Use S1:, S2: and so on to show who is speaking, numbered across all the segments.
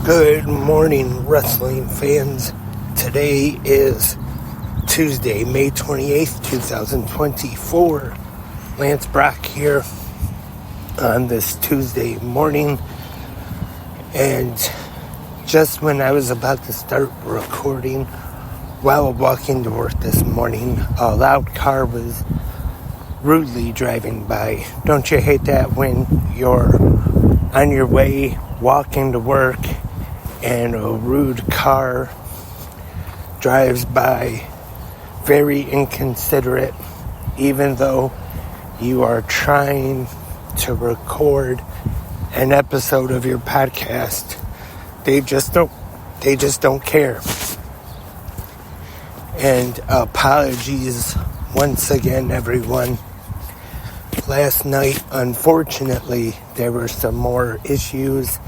S1: Good morning, wrestling fans. Today is Tuesday, May 28th, 2024. Lance Brock here on this Tuesday morning. And just when I was about to start recording, while walking to work this morning, a loud car was rudely driving by. Don't you hate that when you're on your way walking to work and a rude car drives by, very inconsiderate, even though you are trying to record an episode of your podcast? They just don't care. And apologies once again, everyone. Last night, unfortunately, there were some more issues,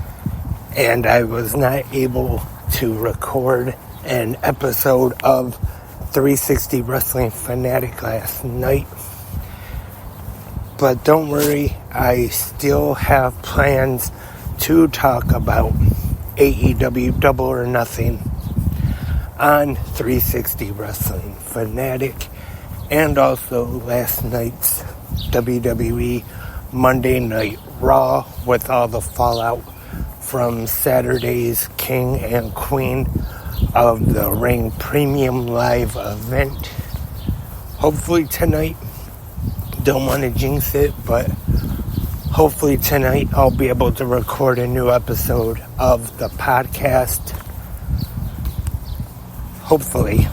S1: and I was not able to record an episode of 360 Wrestling Fanatic last night. But don't worry, I still have plans to talk about AEW Double or Nothing on 360 Wrestling Fanatic, and also last night's WWE Monday Night Raw with all the fallout from Saturday's King and Queen of the Ring Premium Live event. Hopefully tonight, don't want to jinx it, but hopefully tonight I'll be able to record a new episode of the podcast. Hopefully.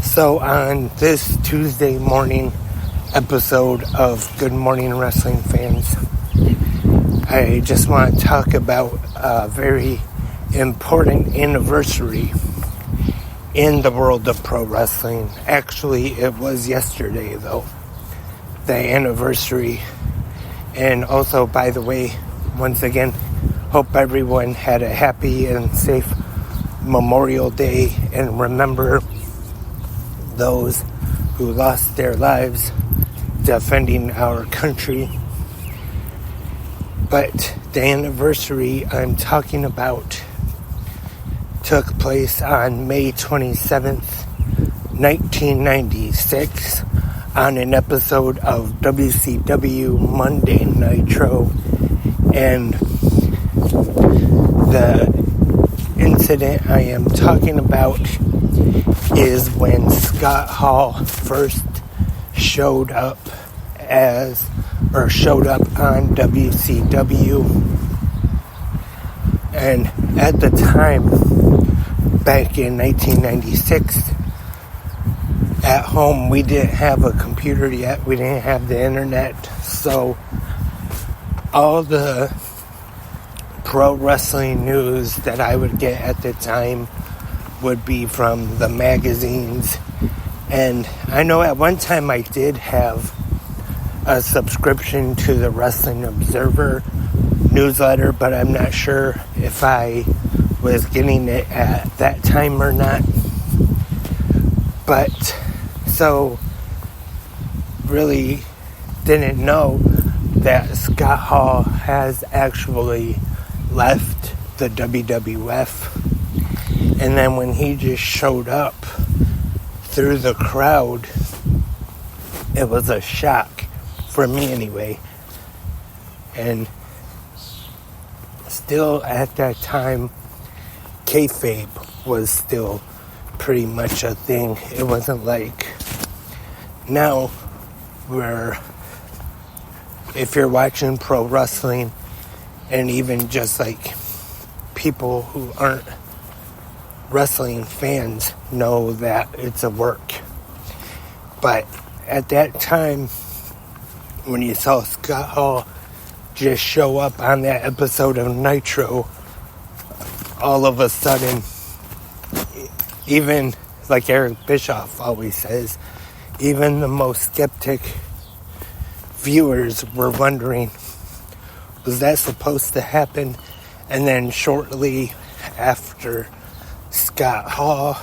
S1: So on this Tuesday morning episode of Good Morning Wrestling Fans, I just want to talk about a very important anniversary in the world of pro wrestling. Actually, it was yesterday, though, the anniversary. And also, by the way, once again, hope everyone had a happy and safe Memorial Day, and remember those who lost their lives defending our country. But the anniversary I'm talking about took place on May 27th, 1996, on an episode of WCW Monday Nitro. And the incident I am talking about is when Scott Hall first showed up on WCW. And at the time, back in 1996, at home we didn't have a computer yet, we didn't have the internet, so all the pro wrestling news that I would get at the time would be from the magazines. And I know at one time I did have a subscription to the Wrestling Observer newsletter, but I'm not sure if I was getting it at that time or not. But so really didn't know that Scott Hall has actually left the WWF. And then when he just showed up through the crowd, it was a shock for me anyway. And still at that time, kayfabe was still pretty much a thing. It wasn't like now where if you're watching pro wrestling, and even just like people who aren't wrestling fans know that it's a work. But at that time, when you saw Scott Hall just show up on that episode of Nitro, all of a sudden, even like Eric Bischoff always says, even the most skeptic viewers were wondering, was that supposed to happen? And then shortly after Scott Hall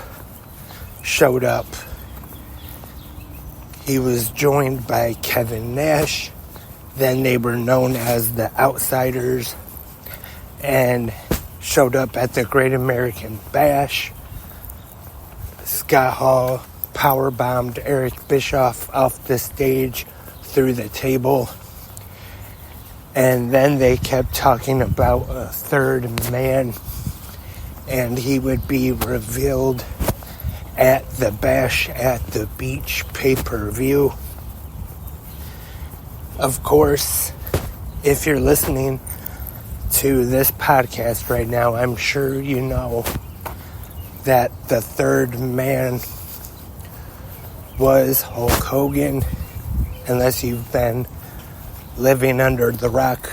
S1: showed up, he was joined by Kevin Nash. Then they were known as the Outsiders. And showed up at the Great American Bash. Scott Hall powerbombed Eric Bischoff off the stage through the table. And then they kept talking about a third man, and he would be revealed at the Bash at the Beach pay-per-view. Of course, if you're listening to this podcast right now, I'm sure you know that the third man was Hulk Hogan, unless you've been living under the rock,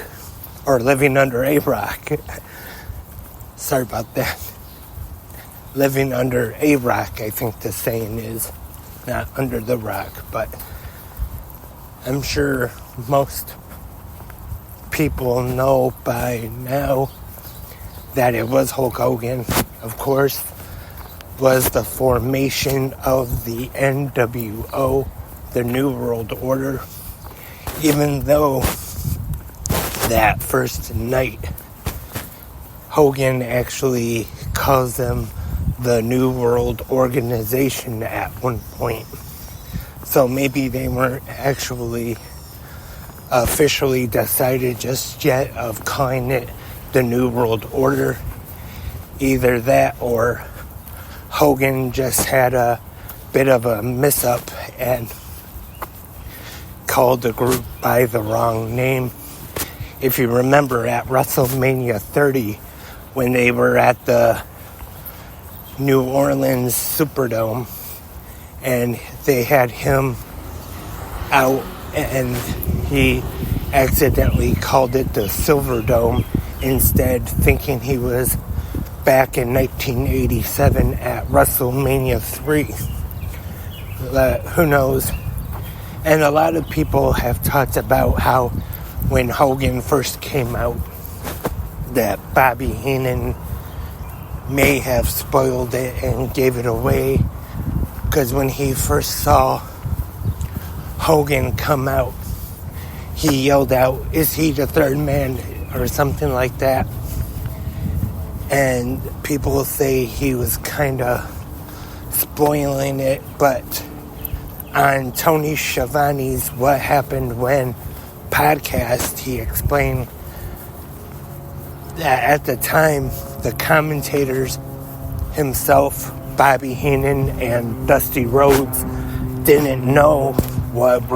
S1: or living under a rock. Sorry about that. Living under a rock, I think the saying is, not under the rock, but I'm sure most people know by now that it was Hulk Hogan. Of course, was the formation of the NWO, the New World Order, even though that first night Hogan actually calls them the New World Organization at one point. So maybe they weren't actually officially decided just yet of calling it the New World Order. Either that or Hogan just had a bit of a mess-up and called the group by the wrong name. If you remember at WrestleMania 30, when they were at the New Orleans Superdome, and they had him out, and he accidentally called it the Silverdome instead, thinking he was back in 1987 at WrestleMania 3. Who knows? And a lot of people have talked about how when Hogan first came out, that Bobby Heenan may have spoiled it and gave it away, because when he first saw Hogan come out, he yelled out, "Is he the third man?" or something like that. And people say he was kind of spoiling it, but on Tony Schiavone's What Happened When podcast, he explained that at the time, the commentators himself, Bobby Heenan and Dusty Rhodes, didn't know what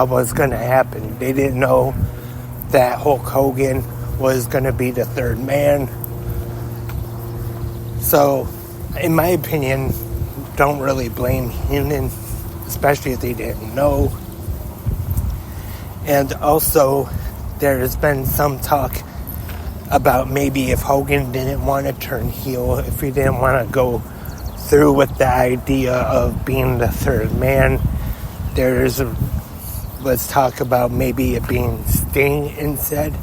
S1: was going to happen. They didn't know that Hulk Hogan was going to be the third man. So, in my opinion, don't really blame Heenan, especially if they didn't know. And also, there's been some talk about maybe if Hogan didn't want to turn heel, if he didn't want to go through with the idea of being the third man, let's talk about maybe it being Sting instead.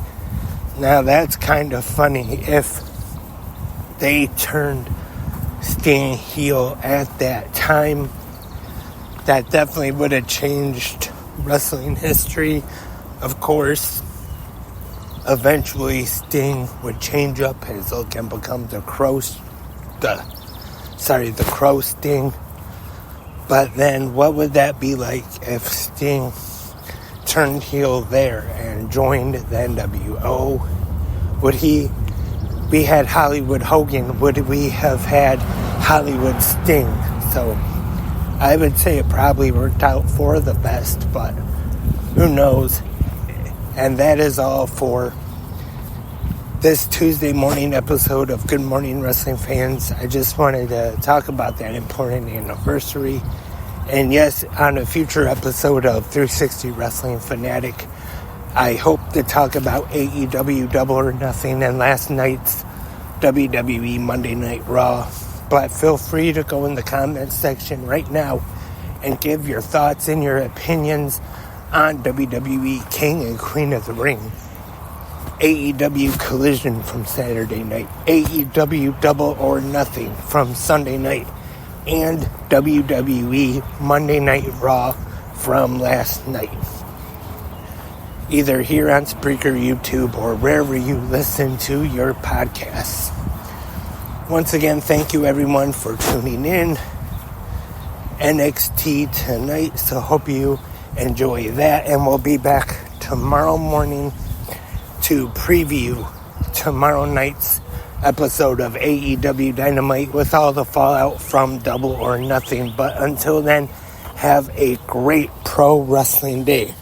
S1: Now that's kind of funny. If they turned Sting heel at that time, that definitely would have changed wrestling history. Of course, eventually Sting would change up his look and become the Crow Sting. But then what would that be like if Sting turned heel there and joined the NWO? We had Hollywood Hogan, would we have had Hollywood Sting? So I would say it probably worked out for the best, but who knows? And that is all for this Tuesday morning episode of Good Morning Wrestling Fans. I just wanted to talk about that important anniversary. And yes, on a future episode of 360 Wrestling Fanatic, I hope to talk about AEW Double or Nothing and last night's WWE Monday Night Raw. But feel free to go in the comments section right now and give your thoughts and your opinions on WWE King and Queen of the Ring, AEW Collision from Saturday night, AEW Double or Nothing from Sunday night, and WWE Monday Night Raw from last night. Either here on Spreaker, YouTube, or wherever you listen to your podcasts. Once again, thank you everyone for tuning in. NXT tonight, so hope you enjoy that, and we'll be back tomorrow morning to preview tomorrow night's episode of AEW Dynamite with all the fallout from Double or Nothing. But until then, have a great pro wrestling day.